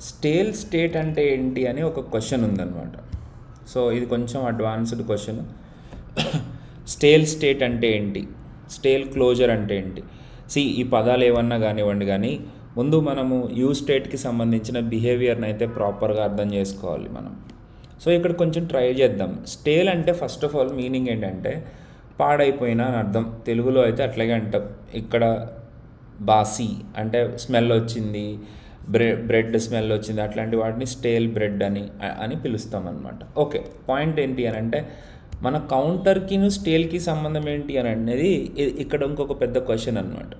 Stale state అంటే ఏంటి అని ఒక క్వశ్చన్ ఉందన్నమాట. సో ఇది కొంచెం అడ్వాన్స్డ్ క్వశ్చన్. స్టేల్ స్టేట్ అంటే ఏంటి, స్టేల్ క్లోజర్ అంటే ఏంటి? ఈ పదాలు ఏమన్నా కానివ్వండి, కానీ ముందు మనము యూ స్టేట్కి సంబంధించిన బిహేవియర్ని అయితే ప్రాపర్గా అర్థం చేసుకోవాలి మనం. సో ఇక్కడ కొంచెం ట్రై చేద్దాం. స్టేల్ అంటే ఫస్ట్ ఆఫ్ ఆల్ మీనింగ్ ఏంటంటే పాడైపోయినా అని అర్థం. తెలుగులో అయితే అట్లాగే అంటాం. ఇక్కడ బాసీ అంటే స్మెల్ వచ్చింది, బ్రెడ్ స్మెల్ వచ్చింది, అట్లాంటి వాటిని స్టేల్ బ్రెడ్ అని పిలుస్తాం అనమాట. ఓకే, పాయింట్ ఏంటి అని అంటే మన కౌంటర్కి స్టేల్కి సంబంధం ఏంటి అని అనేది ఇక్కడ ఇంకొక పెద్ద క్వశ్చన్ అనమాట.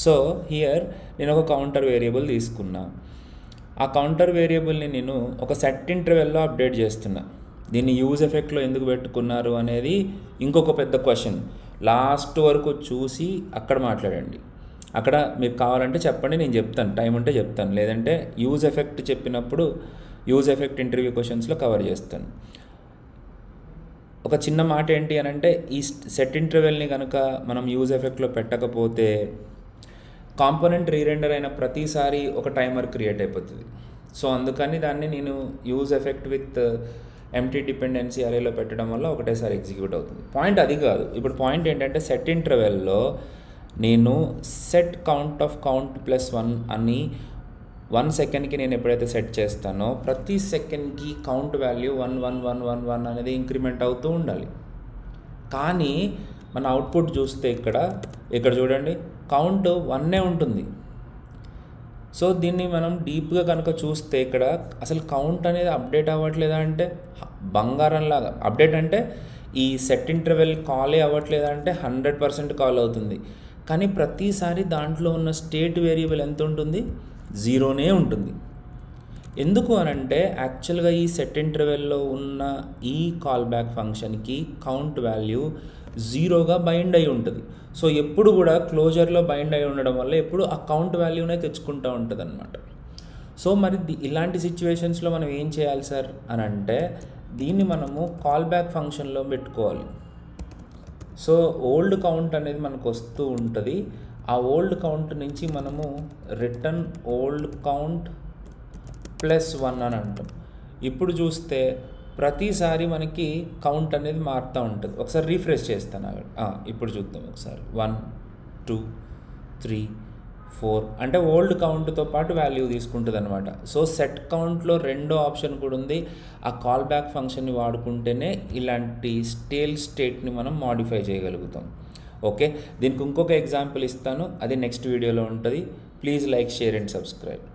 సో హియర్ నేను ఒక కౌంటర్ వేరియబుల్ తీసుకున్నా. ఆ కౌంటర్ వేరియబుల్ని నేను ఒక సెట్ ఇంటర్వెల్లో అప్డేట్ చేస్తున్నా. దీన్ని యూజ్ ఎఫెక్ట్లో ఎందుకు పెట్టుకున్నారు అనేది ఇంకొక పెద్ద క్వశ్చన్. లాస్ట్ వరకు చూసి అక్కడ మాట్లాడండి. అక్కడ మీకు కావాలంటే చెప్పండి, నేను చెప్తాను, టైం ఉంటే చెప్తాను, లేదంటే యూజ్ ఎఫెక్ట్ చెప్పినప్పుడు యూజ్ ఎఫెక్ట్ ఇంటర్వ్యూ క్వశ్చన్స్లో కవర్ చేస్తాను. ఒక చిన్న మాట ఏంటి అని అంటే ఈ సెట్ ఇంటర్వెల్ని కనుక మనం యూజ్ ఎఫెక్ట్లో పెట్టకపోతే కాంపోనెంట్ రీరెండర్ అయిన ప్రతిసారి ఒక టైమర్ క్రియేట్ అయిపోతుంది. సో అందుకని దాన్ని నేను use effect with empty dependency అరేలో పెట్టడం వల్ల ఒకటేసారి ఎగ్జిక్యూట్ అవుతుంది. పాయింట్ అది కాదు. ఇప్పుడు పాయింట్ ఏంటంటే సెట్ ఇంటర్వెల్లో నేను సెట్ కౌంట్ ఆఫ్ కౌంట్ +1 అని 1 సెకండ్కి నేను ఎప్పుడైతే సెట్ చేస్తానో ప్రతి సెకండ్కి కౌంట్ వాల్యూ 1 అనేది ఇంక్రిమెంట్ అవుతూ ఉండాలి. కానీ మన అవుట్పుట్ చూస్తే ఇక్కడ చూడండి, కౌంట్ 1 ఉంటుంది. సో దీన్ని మనం డీప్గా కనుక చూస్తే ఇక్కడ అసలు కౌంట్ అనేది అప్డేట్ అవ్వట్లేదా అంటే బంగారంలాగా అప్డేట్ అంటే ఈ సెట్ ఇంటర్వెల్ కాలే అవ్వట్లేదా అంటే 100% కాల్ అవుతుంది. కానీ ప్రతిసారి దాంట్లో ఉన్న స్టేట్ వేరియబుల్ ఎంత ఉంటుంది? 0నే ఉంటుంది. ఎందుకు అనంటే యాక్చువల్గా ఈ సెట్ ఇంటర్వెల్లో ఉన్న ఈ కాల్ బ్యాక్ ఫంక్షన్కి కౌంట్ వాల్యూ 0గా బైండ్ అయి ఉంటుంది. సో ఎప్పుడు కూడా క్లోజర్లో బైండ్ అయి ఉండడం వల్ల ఎప్పుడు ఆ కౌంట్ వాల్యూనే తెచ్చుకుంటూ ఉంటుంది అనమాట. సో మరి ఇలాంటి సిచ్యువేషన్స్లో మనం ఏం చేయాలి సార్ అని అంటే దీన్ని మనము కాల్ బ్యాక్ ఫంక్షన్లో పెట్టుకోవాలి. సో ఓల్డ్ కౌంట్ అనేది మనకు వస్తూ ఉంటుంది. ఆ ఓల్డ్ కౌంట్ నుంచి మనము రిటర్న్ ఓల్డ్ కౌంట్ +1 అని అంటాం. ఇప్పుడు చూస్తే ప్రతిసారి మనకి కౌంట్ అనేది మారుతూ ఉంటుంది. ఒకసారి రీఫ్రెష్ చేస్తాను. ఇప్పుడు చూద్దాం ఒకసారి. 1 2 3 4 అంటే ఓల్డ్ కౌంట్తో పాటు వాల్యూ తీసుకుంటుంది అనమాట. సో సెట్ కౌంట్లో రెండో ఆప్షన్ కూడా ఉంది. ఆ కాల్ బ్యాక్ ఫంక్షన్ని వాడుకుంటేనే ఇలాంటి స్టేల్ స్టేట్ని మనం మాడిఫై చేయగలుగుతాం. ఓకే, దీనికి ఇంకొక ఎగ్జాంపుల్ ఇస్తాను, అది నెక్స్ట్ వీడియోలో ఉంటుంది. Please like, share and subscribe.